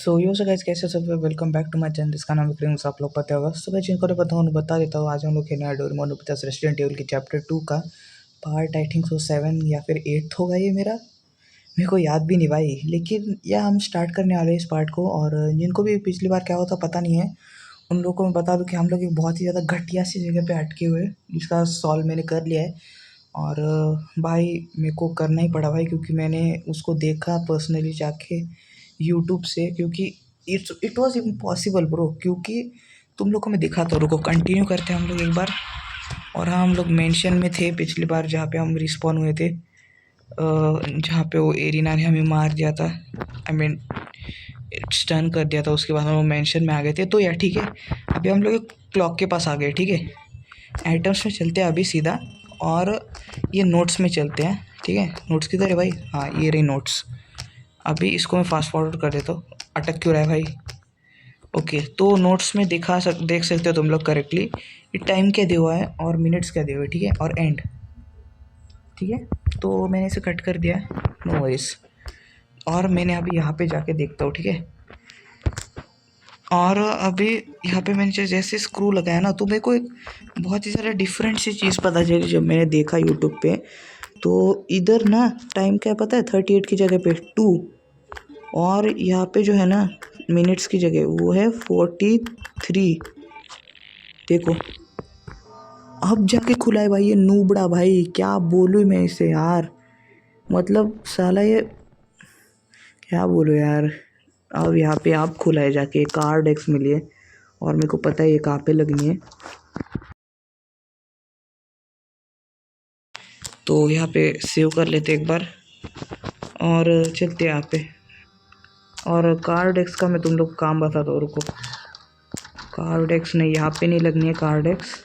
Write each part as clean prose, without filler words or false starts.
सो यो सो guys कैसे सब welcome back to my channel जिसका नाम है प्रिंस। आप लोग पता होगा। सो गाइस जिनको नहीं पता उन्हें बता देता हूँ। आज हम लोग खेलने हैं डोरेमोन नोबिता's रेसिडेंट एविल की चैप्टर 2 का पार्ट आई थिंक सो 7 या फिर 8 होगा ये मेरे को याद भी नहीं भाई। लेकिन यह हम स्टार्ट करने वाले हैं इस पार्ट को। और जिनको भी पिछली बार क्या होता पता नहीं है उन लोगों को मैं बता दूं कि हम लोग एक बहुत ही ज़्यादा घटिया सी जगह पे अटके हुए हैं जिसका सॉल्व मैंने कर लिया है। और भाई मेरे को करना ही पड़ा भाई क्योंकि मैंने उसको देखा पर्सनली जाके यूट्यूब से। क्योंकि इट वॉज इम्पॉसिबल ब्रो। क्योंकि तुम लोग को मैं दिखाता हूँ, रुको कंटिन्यू करते हैं हम लोग एक बार। और हाँ हम लोग मेंशन में थे पिछली बार जहाँ पे हम रिस्पॉन हुए थे, जहाँ पे वो एरिना ने हमें मार दिया था। आई मीन स्टन कर दिया था। उसके बाद हम मेंशन में आ गए थे। तो यार ठीक है, अभी हम लोग एक क्लॉक के पास आ गए। ठीक है, आइटम्स में चलते हैं अभी सीधा और ये नोट्स में चलते हैं। ठीक है, नोट्स किधर है भाई? हाँ ये रही नोट्स। अभी इसको मैं फास्ट फॉरवर्ड कर देता हूँ। अटक क्यों रहा है भाई? ओके, तो नोट्स में देख सकते हो तुम लोग करेक्टली ये टाइम क्या दिया हुआ है और मिनट्स क्या दिए हुए। ठीक है, और एंड। ठीक है, तो मैंने इसे कट कर दिया, नो वरीज। और मैंने अभी यहाँ पे जाके देखता हूँ। ठीक है, और अभी यहाँ पे मैंने जैसे स्क्रू लगाया ना तो मेरे को एक बहुत ही ज़्यादा डिफरेंट सी चीज़ पता चली जब मैंने देखा यूट्यूब पे। तो इधर ना टाइम क्या पता है, 38 की जगह पे 2। और यहाँ पे जो है ना मिनट्स की जगह वो है 43। देखो अब जाके खुला है भाई ये नूबड़ा। भाई क्या बोलूँ मैं इसे यार, मतलब साला ये क्या बोलूँ यार। अब यहाँ पे आप खुला है जाके कार्ड एक्स मिली है और मेरे को पता है ये कहाँ पे लगनी है। तो यहाँ पे सेव कर लेते एक बार और चलते हैं यहाँ पे। और कार्ड एक्स का मैं तुम लोग काम बताता हूँ, रुको। कार्ड एक्स नहीं, यहाँ पे नहीं लगनी है कार्ड एक्स।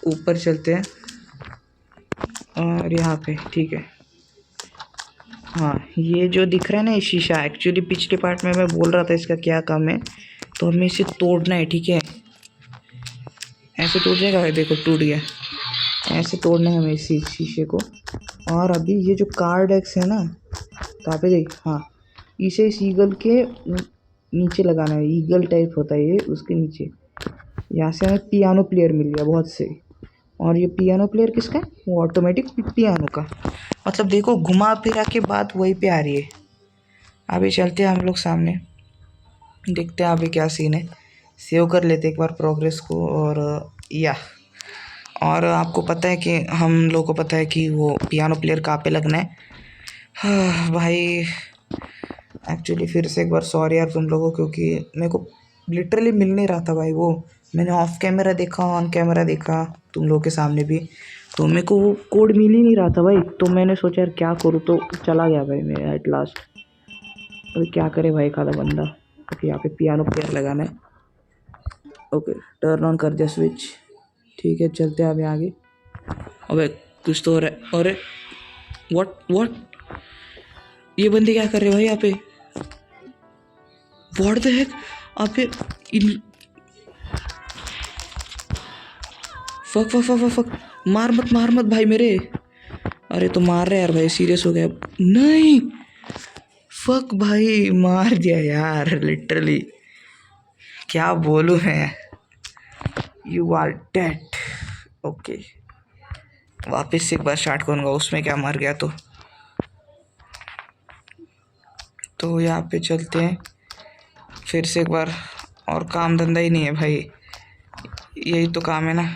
ऊपर चलते हैं और यहाँ पे ठीक है। हाँ ये जो दिख रहा है ना ये शीशा, एक्चुअली पिछले पार्ट में मैं बोल रहा था इसका क्या काम है। तो हमें इसे तोड़ना है। ठीक है, ऐसे टूट जाएगा भाई, देखो टूट गया। ऐसे तोड़ना है हमें इस शीशे को। और अभी ये जो कार्ड एक्स है ना, कहाँ पे गई? हाँ, इसे इस ईगल के नीचे लगाना है। ईगल टाइप होता है ये, उसके नीचे। यहाँ से हमें पियानो प्लेयर मिल गया, बहुत सही। और ये पियानो प्लेयर किसका है? वो ऑटोमेटिक पियानो का। मतलब देखो घुमा फिरा के बात वहीं पे आ रही है। अभी चलते हैं हम लोग सामने, देखते हैं अभी क्या सीन है। सेव कर लेते एक बार प्रोग्रेस को। और आपको पता है कि हम लोगों को पता है कि वो पियानो प्लेयर कहाँ पे लगना है। हाँ भाई एक्चुअली फिर से एक बार सॉरी यार तुम लोगों, क्योंकि मेरे को लिटरली मिल नहीं रहा था भाई। वो मैंने ऑफ कैमरा देखा, ऑन कैमरा देखा, तुम लोगों के सामने भी, तो मेरे को वो कोड मिल ही नहीं रहा था भाई। तो मैंने सोचा यार क्या करूँ, तो चला गया भाई मैं एट लास्ट। अभी क्या करे भाई खादा बंदा। ओके, यहाँ पे पियानो प्लेयर लगाना है। ओके, टर्न ऑन कर दिया स्विच। ठीक है, चलते हैं अभी आगे। अबे कुछ तो हो रहा है। अरे व्हाट ये बंदे क्या कर रहे हैं भाई यहाँ पे? What the heck? अबे इन fuck fuck fuck fuck fuck, मार मत भाई मेरे। अरे तो मार रहे यार भाई, सीरियस हो गया। नहीं फक भाई, मार दिया यार लिटरली। क्या बोलूँ मैं, यू आर डेड। ओके, वापस से एक बार स्टार्ट करूँगा, उसमें क्या मर गया तो यहाँ पे चलते हैं फिर से एक बार। और काम धंधा ही नहीं है भाई, यही तो काम है ना।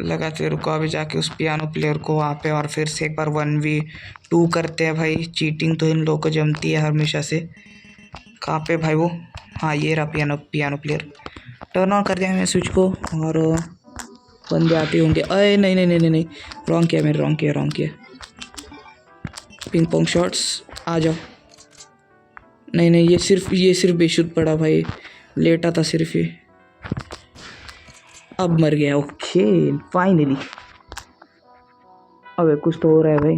लगाते रुको, अभी जाके उस पियानो प्लेयर को वहाँ पे और फिर से एक बार 1v2 करते हैं भाई। चीटिंग तो इन लोगों को जमती है हमेशा से। कहाँ पे भाई वो? हाँ ये रहा पियानो प्लेयर। टर्न ऑन कर दिया मैंने स्विच को और बंदे आते होंगे। अरे नहीं नहीं नहीं नहीं नहीं, रॉन्ग किया मैंने, रॉन्ग किया। पिंग पोंग शॉट्स आ जाओ। नहीं ये सिर्फ बेशुद्ध पड़ा भाई, लेटा था सिर्फ ये। अब मर गया। Okay finally. अबे कुछ तो हो रहा है भाई।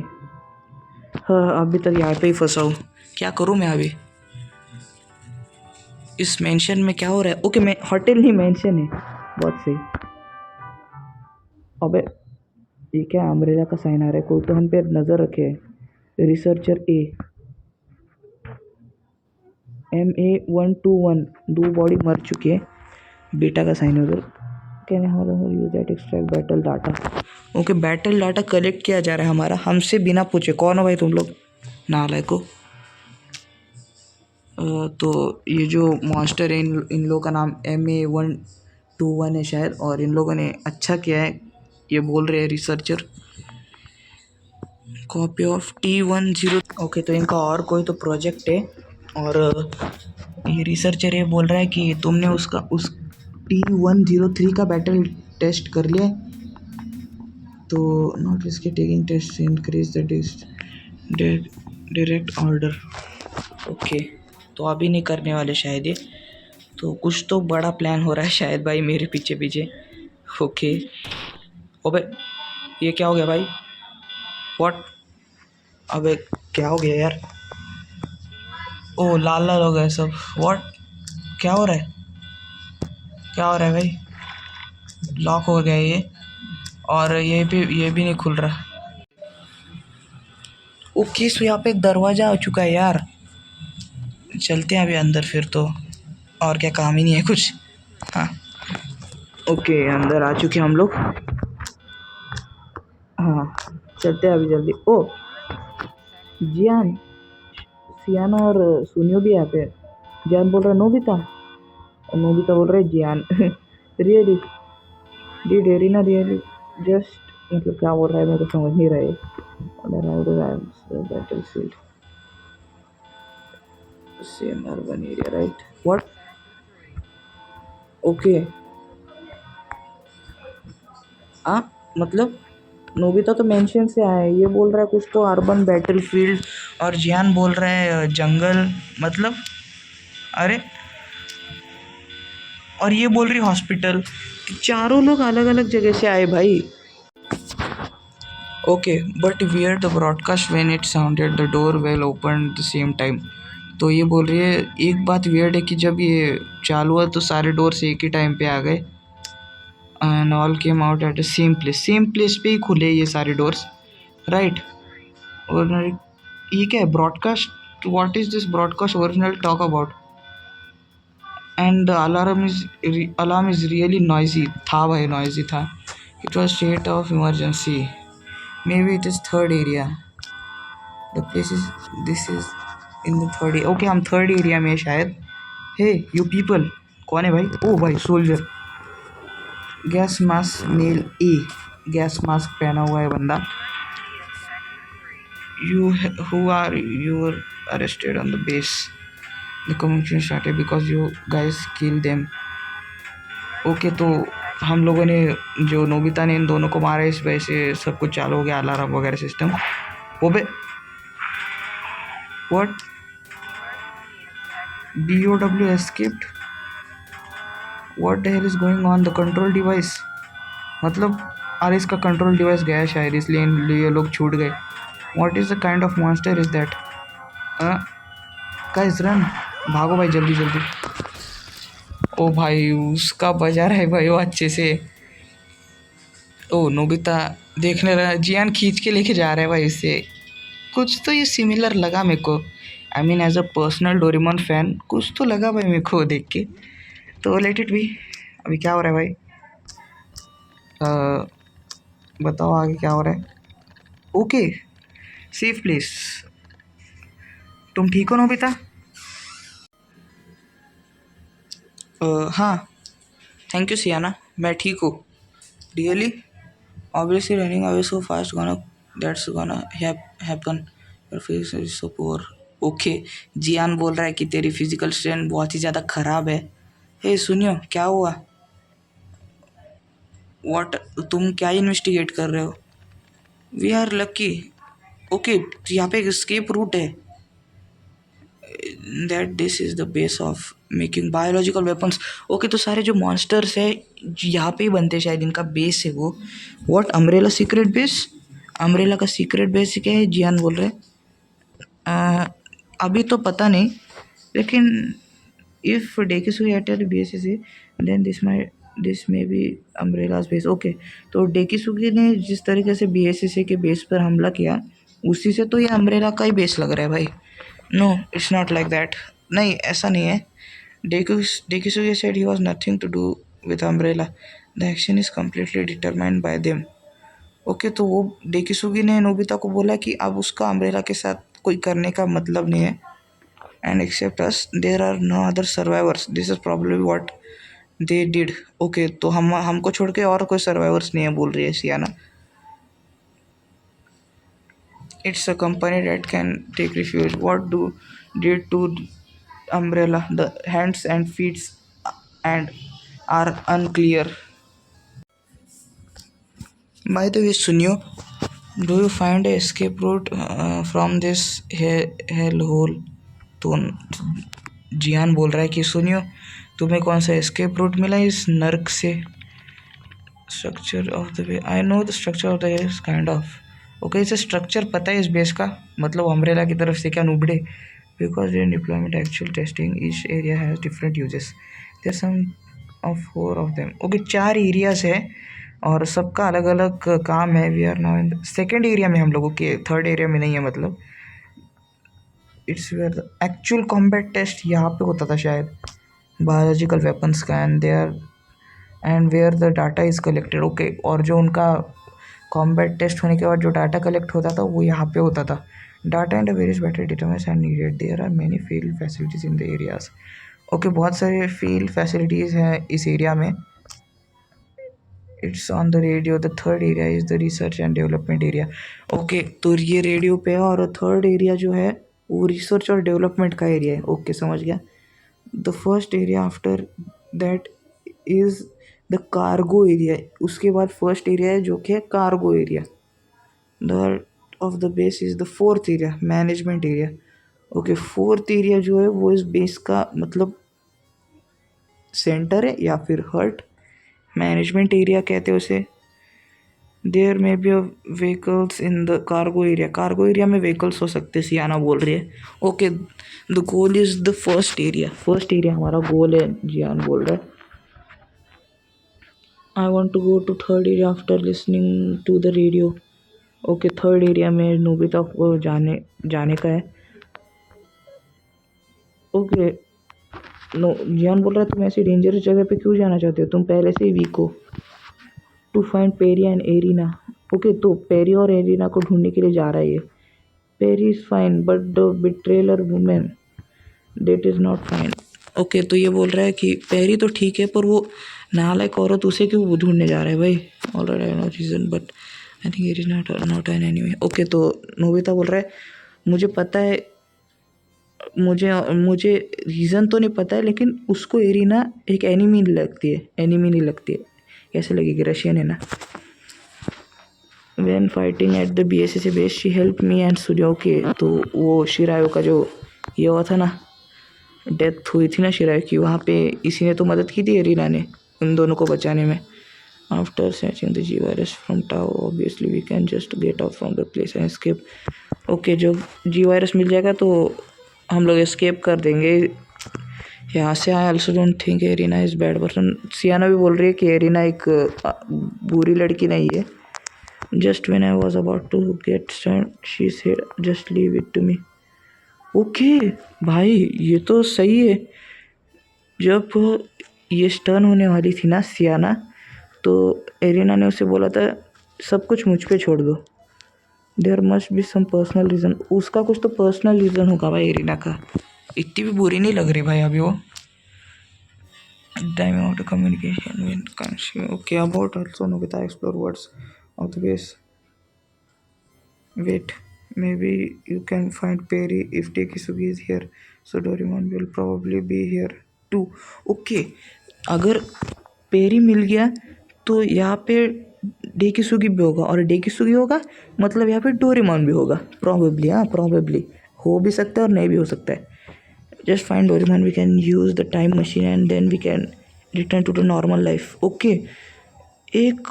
हाँ अभी तक यहाँ पे ही फंसा हूँ, क्या करूँ मैं अभी? इस मेंशन में क्या हो रहा है? ओके मैं होटल नहीं मेंशन है, बहुत सही। अबे ये क्या अम्ब्रेला का साइन आ रहा है? कोई तो हम पे नज़र रखे है। रिसर्चर ए। MA121 दो बॉडी मर चुकी है, बीटा का साइन उधर। Can use that extract battle data. Okay, battle data collect किया जा रहा है हमारा, हमसे बिना पूछे। कौन हो भाई तुम लोग, नालायको। तो ये जो मॉन्स्टर है, इन लोगों का नाम MA121 है शायद, और इन लोगों ने अच्छा किया है, ये बोल रहे हैं researcher. Copy of T10। Okay, तो इनका और कोई तो प्रोजेक्ट है, और ये रिसर्चर ये बोल रहा है कि तुमने उस T103 का बैटल टेस्ट कर लिया है, तो not risk taking test increase the direct order. Okay, तो अभी नहीं करने वाले शायद ये, तो कुछ तो बड़ा प्लान हो रहा है शायद भाई मेरे पीछे पीछे। ओके, ओबे ये क्या हो गया भाई, व्हाट, अबे क्या हो गया यार, ओ लाल लाल हो गया सब, व्हाट, क्या हो रहा है, क्या हो रहा है भाई, लॉक हो गया ये, और ये भी नहीं खुल रहा। ओके, सो यहाँ पे एक दरवाज़ा आ चुका है यार, चलते हैं अभी अंदर फिर तो, और क्या काम ही नहीं है कुछ। हाँ, ओके अंदर आ चुके हम लोग। हाँ, चलते हैं अभी जल्दी। ओ जियान, सियाना और सुनियो भी यहाँ पे। जियान बोल रहा है नोबिता, और नोबिता बोल रहा है Gian. Really did Erina really just, मतलब क्या बोल रहा है मेरे को समझ नहीं रहा है। Battlefield same urban area right, what, okay. मतलब नोबिता तो मेंशन से आया है, ये बोल रहा है कुछ तो अर्बन बैटलफील्ड, और जियान बोल रहा है जंगल, मतलब अरे, और ये बोल रही हॉस्पिटल। चारों लोग अलग अलग जगह से आए भाई। Okay, but wear the broadcast when it sounded the door well open the same time. तो ये बोल रही है एक बात वियर्ड है कि जब ये चालू हुआ तो सारे डोर्स एक ही टाइम पे आ गए, and all came out at the same place पे ही खुले ये सारे डोर्स, राइट। और ये क्या है broadcast, what is this broadcast original talk about, and alarm is really noisy था भाई, नॉइजी था। It was state of emergency, may be it is third area, the place is, this is in the third. Okay, हम third area में शायद। हे you people, कौन है भाई, ओ भाई सोल्जर, गैस मास्क मेल ए, गैस मास्क पहना हुआ है बंदा। You who are you are arrested on the base, the communication started because you guys kill them. Okay, तो हम लोगों ने, जो नोबिता ने इन दोनों को मारा, इस वजह से सब कुछ चालू हो गया, अलार्म वगैरह सिस्टम। ओबे what, BOW escaped, what the hell is going on, the control device, मतलब अरे इसका कंट्रोल डिवाइस गया शायद, इसलिए ये लोग छूट गए। What is the kind of monster is that, guys run, भागो भाई जल्दी जल्दी। ओ भाई उसका बजा रहा है भाई वो अच्छे से। ओ नोबिता देखने रहा, जियान खींच के लेके जा रहा है भाई इससे, कुछ तो ये सिमिलर लगा मेरे को। I mean as a personal Doraemon fan कुछ तो लगा भाई मेरे को देख के, तो लेट इट बी। अभी क्या हो रहा है भाई, बताओ आगे क्या हो रहा है। ओके, सेफ प्लेस, तुम ठीक हो नोबिता? हाँ, थैंक यू सियाना, मैं ठीक हूँ। Really, obviously running away so fast gonna, that's gonna happen, your face is so poor. Okay, Gian बोल रहा है कि तेरी फिजिकल स्ट्रेंथ बहुत ही ज़्यादा ख़राब है। हे सुनियो, क्या हुआ, व्हाट, तुम क्या इन्वेस्टिगेट कर रहे हो? We are lucky. ओके, यहाँ पे एक स्केप रूट है, that this is the base of making biological weapons. Okay, तो सारे जो मॉन्स्टर्स है यहाँ पे ही बनते हैं शायद, इनका बेस है वो। What, umbrella secret base, umbrella का सीक्रेट बेस क्या है, जियान बोल रहे हैं। अभी तो पता नहीं, लेकिन इफ़ डेकिसुगी एटेल BSC then this may be umbrella's base. Okay, तो डेकिसुगी ने जिस तरीके से BSC के बेस पर हमला किया, उसी से तो ये अम्ब्रेला का ही बेस लग रहा है भाई। No it's not like that, नहीं ऐसा नहीं है। Dekisugi said he was nothing to do with Umbrella. The action is completely determined by them. Okay तो वो डेकिसुगी ने नोबिता को बोला कि अब उसका अम्ब्रेला के साथ कोई करने का मतलब नहीं है। And except us there are no other survivors, this is probably what they did. Okay तो हमको छोड़ के और कोई सर्वाइवर्स नहीं है बोल रही है Siana. It's a company that can take refuge, what do did to umbrella, the hands and feets and are unclear. By the way Suneo, do you find a escape route from this hell hole? तो जियान बोल रहा है कि सुनियो तुम्हें कौन सा escape route मिला इस नर्क से। Structure of the way, I know the structure of the base kind of. Okay इसे स्ट्रक्चर पता है इस बेस का, मतलब अम्ब्रेला की तरफ से क्या नुबड़े। Because in deployment actual testing each area has different uses, there some of 4 of them. Okay 4 areas है और सबका अलग अलग काम है। We are now in second area में, हम लोगों के थर्ड एरिया में नहीं है। मतलब it's where the actual combat test यहाँ पे होता था शायद, बायोलॉजिकल वेपन्स का and where the data is collected. Okay और जो उनका कॉम्बैट टेस्ट होने के बाद जो डाटा कलेक्ट होता था वो यहाँ पे होता था। Data and various battery determinants are needed, there are many field facilities in the areas. Okay बहुत सारे फील्ड फैसिलिटीज़ हैं इस एरिया में। It's on the radio, the third area is the research and development area. Okay तो ये radio पे है और थर्ड एरिया जो है वो रिसर्च और डेवलपमेंट का एरिया है। ओके समझ गया। The first area after that is the cargo area, उसके बाद फर्स्ट एरिया है जो कि है cargo area. The of the base is the fourth area, management area. Okay fourth area जो है वो इस बेस का मतलब सेंटर है या फिर हर्ट। मैनेजमेंट एरिया कहते हैं उसे। There may be vehicles in the cargo area, cargo area में व्हीकल्स हो सकते हैं सियाना बोल रही है। Okay the goal is the first area, first area हमारा गोल है जियान बोल रहा है। I want to go to third area after listening to the radio. Okay third area में नोबिता को जाने का है। ओके नो जियान बोल रहा है तुम ऐसी डेंजरस जगह पे क्यों जाना चाहते हो, तुम पहले से ही वीक हो। To find Perry and Erina. Okay तो पेरी और एरिना को ढूंढने के लिए जा रहा है ये। Perry is fine but the betrayer women date is not fine. Okay तो ये बोल रहा है कि पेरी तो ठीक है पर वो नालायक औरत उसे क्यों ढूंढने जा रहा है भाई। Already I know reason but I think it is not an anyway. Okay तो नोबिता बोल रहा है मुझे पता है, मुझे मुझे रीज़न तो नहीं पता है लेकिन उसको एरिना एक एनिमी नहीं लगती है। कैसे लगेगी, रशियन है ना। When fighting at the BSS base she helped me and Surya. Okay तो वो शिरायो का जो ये हुआ था ना, डेथ हुई थी ना शिरायो की, वहाँ पे इसी ने तो मदद की थी एरिना ने उन दोनों को बचाने में। After searching the G virus from Tao obviously we can just get out from the place and escape. Okay जब जी वायरस मिल जाएगा तो हम लोग एस्केप कर देंगे यहाँ से। I also don't think Erina is bad person. Siana भी बोल रही है कि एरिना एक बुरी लड़की नहीं है। Just when I was about to get stern she said just leave it to me. Okay भाई ये तो सही है। जब ये स्टर्न होने वाली थी ना सियाना, तो एरिना ने उसे बोला था सब कुछ मुझ पे छोड़ दो। There must be some personal reason, उसका कुछ तो पर्सनल रीज़न होगा भाई एरिना का। इतनी भी बुरी नहीं लग रही भाई अभी वो। टाइम आउट कम्युनिकेशन विन कंशी। Okay about also Nobita explore words of the base. Wait, maybe you can find Perry if Tekisugi is here. So Doraemon will probably be here too. Okay, अगर peri मिल गया तो यहाँ पे Dekisugi भी होगा और Dekisugi होगा मतलब यहाँ पे डोरेमोन भी होगा प्रॉबेबली। हाँ प्रॉबेबली हो भी सकता है और नहीं भी हो सकता है। Just find Doraemon, we can use the time machine and then we can return to the normal life. Okay एक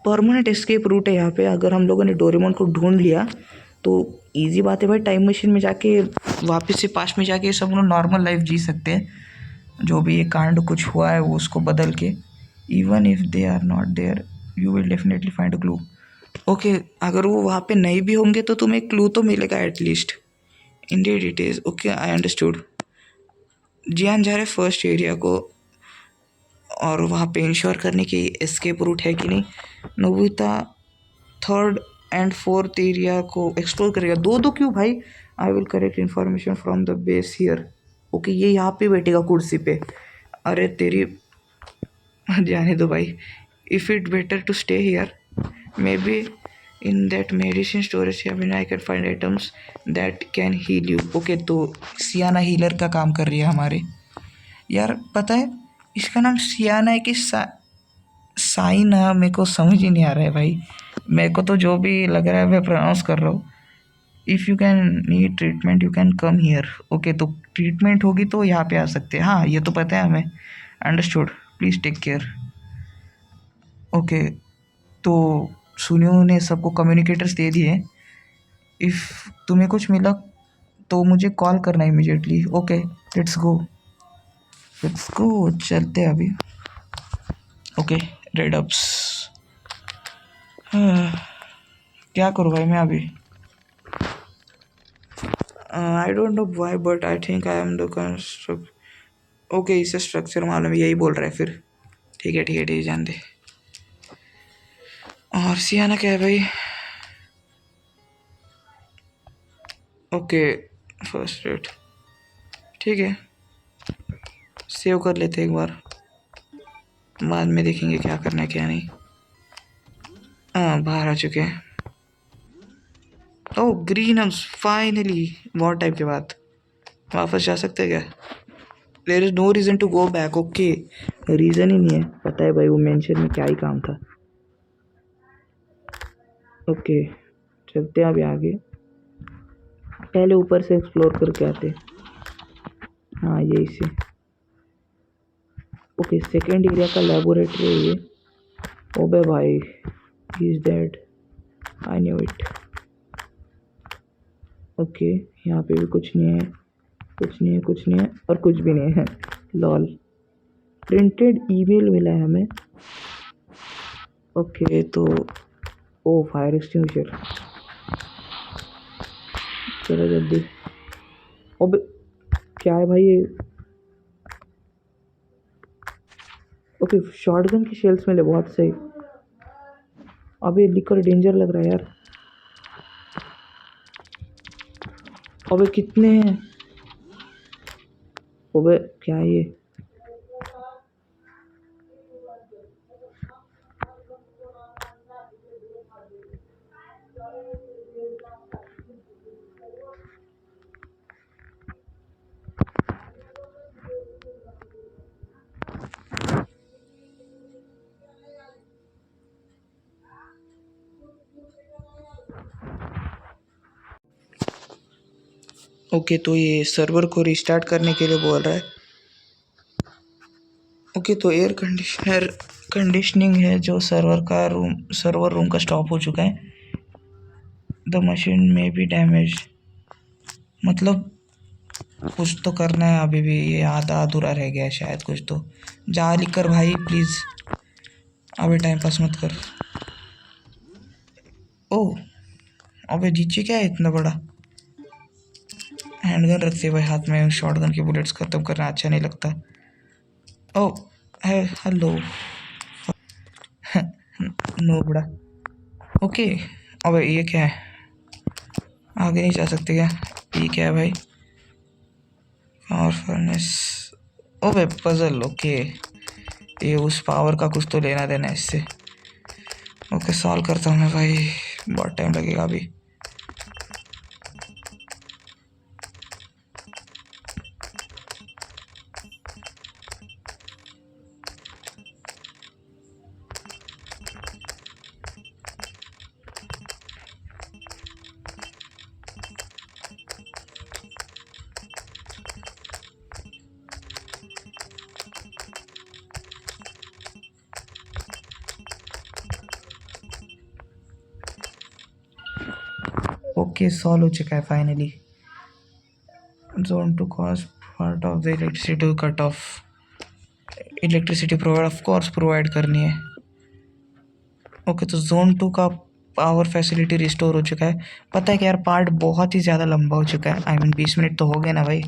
परमानेंट एस्केप रूट है यहाँ पे। अगर हम लोगों ने डोरेमोन को ढूंढ लिया तो इजी बात है भाई, टाइम मशीन में जाके वापस से पास्ट में जाके सब लोग नॉर्मल लाइफ जी सकते हैं। जो भी ये कांड कुछ हुआ है वो उसको बदल के। Even if they are not there you will definitely find a clue. Okay अगर वो वहाँ पे नहीं भी होंगे तो तुम्हें क्लू तो मिलेगा at least. Indeed it is. Okay I understood. Gian जा रहे फर्स्ट एरिया को और वहाँ पे इंश्योर करने की एस्केप रूट है कि नहीं। Nobita third and fourth area को एक्सप्लोर करेगा। दो दो क्यों भाई। I will correct information from the base here. Okay ये यहाँ पे बैठेगा कुर्सी पे। अरे तेरी जाने दो भाई। If it better to stay here maybe in that medicine storage cabin I can find items that can heal you. Okay तो सियाना हीलर का काम कर रही है हमारे। यार पता है इसका नाम सियाना है कि साइन है, मेरे को समझ ही नहीं आ रहा है भाई। मेरे को तो जो भी लग रहा है मैं प्रोनाउंस कर रहा हूँ। If you can need treatment you can come here. Okay तो ट्रीटमेंट होगी तो यहाँ पे आ सकते हैं। हाँ ये तो पता है हमें। Understood please take care. Okay तो सुनियो ने सबको कम्युनिकेटर्स दे दिए। इफ़ तुम्हें कुछ मिला तो मुझे कॉल करना इमीडिएटली। ओके लेट्स गो चलते हैं अभी। Okay red ups. क्या करूँ भाई मैं अभी। I don't know why but I think I am the construct. Okay इसे स्ट्रक्चर मालूम है, यही बोल रहा है फिर। ठीक है ठीक है ठीक है जान दे। और सियाना क्या है भाई। ओके फर्स्ट रेट ठीक है सेव कर लेते एक बार, बाद में देखेंगे क्या करना है क्या नहीं। हाँ बाहर आ चुके हैं। ओह ग्रीन हम्स फाइनली बहुत टाइम के बाद। वापस जा सकते हैं क्या। There is no reason to go back. Okay reason ही नहीं है, पता है भाई वो मेंशन में क्या ही काम था। ओके चलते हैं अभी आगे। पहले ऊपर से एक्सप्लोर करके आते। हाँ यही से। ओके सेकेंड एरिया का लेबोरेटरी है ये। ओबे भाई he is dead I knew it. Okay यहाँ पे भी कुछ नहीं है कुछ नहीं है और कुछ भी नहीं है। लॉल प्रिंटेड ईमेल मिला है हमें। ओके तो ओ फायर एक्सटिंग्विशर चलो जल्दी। ओबे क्या है भाई ये। ओके शॉटगन की शेल्स मिले बहुत सही। अबे लिकर डेंजर लग रहा है यार। अबे कितने हैं। अबे क्या है ये। ओके तो ये सर्वर को रिस्टार्ट करने के लिए बोल रहा है। ओके तो एयर कंडीशनिंग है जो सर्वर रूम का स्टॉप हो चुका है। द मशीन में भी डैमेज, मतलब कुछ तो करना है अभी भी, ये आधा अधूरा रह गया है शायद कुछ तो। जा लिख कर भाई प्लीज़, अभी टाइम पास मत कर। ओह अबे जीचे क्या है इतना बड़ा। हैंडगन रखते भाई हाथ में, शॉटगन की बुलेट्स ख़त्म करना अच्छा नहीं लगता। ओह है हेलो नो बड़ा। ओके अबे ये क्या है, आगे नहीं जा सकते क्या। ये क्या है भाई, पावर फर्नेस। ओबे पजल। ओके ये उस पावर का कुछ तो लेना देना है इससे। ओके सॉल्व करता हूँ मैं भाई, बहुत टाइम लगेगा अभी। ओके सॉल्व हो चुका है finally. Zone two cause part of the electricity cut off. Electricity provide of course provide करनी है। ओके तो जोन 2 का पावर फैसिलिटी रिस्टोर हो चुका है। पता है कि यार पार्ट बहुत ही ज़्यादा लंबा हो चुका है। आई मीन 20 मिनट तो हो गए ना भाई,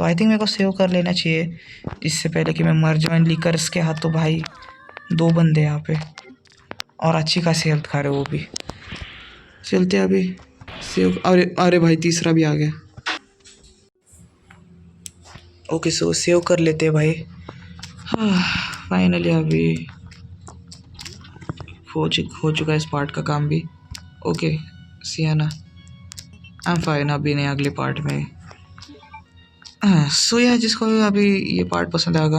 तो आई थिंक मेरे को सेव कर लेना चाहिए इससे पहले कि मैं मर जाऊँ लीकर्स के हाथों। भाई 2 बंदे यहाँ पे और अच्छी खासी हेल्थ खा रहे वो भी। चलते अभी सेव। अरे अरे भाई तीसरा भी आ गया। ओके सो सेव कर लेते हैं भाई। हाँ फाइनली अभी हो चुका है इस पार्ट का काम भी। ओके सियाना आई एम फाइन। अभी नहीं अगले पार्ट में। हाँ सो यार जिसको अभी ये पार्ट पसंद आएगा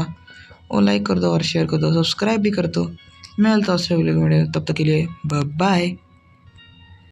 वो लाइक कर दो और शेयर कर दो, सब्सक्राइब भी कर दो। मैं मिलता हूँ उससे अगले वीडियो, तब तक के लिए बाय बाय।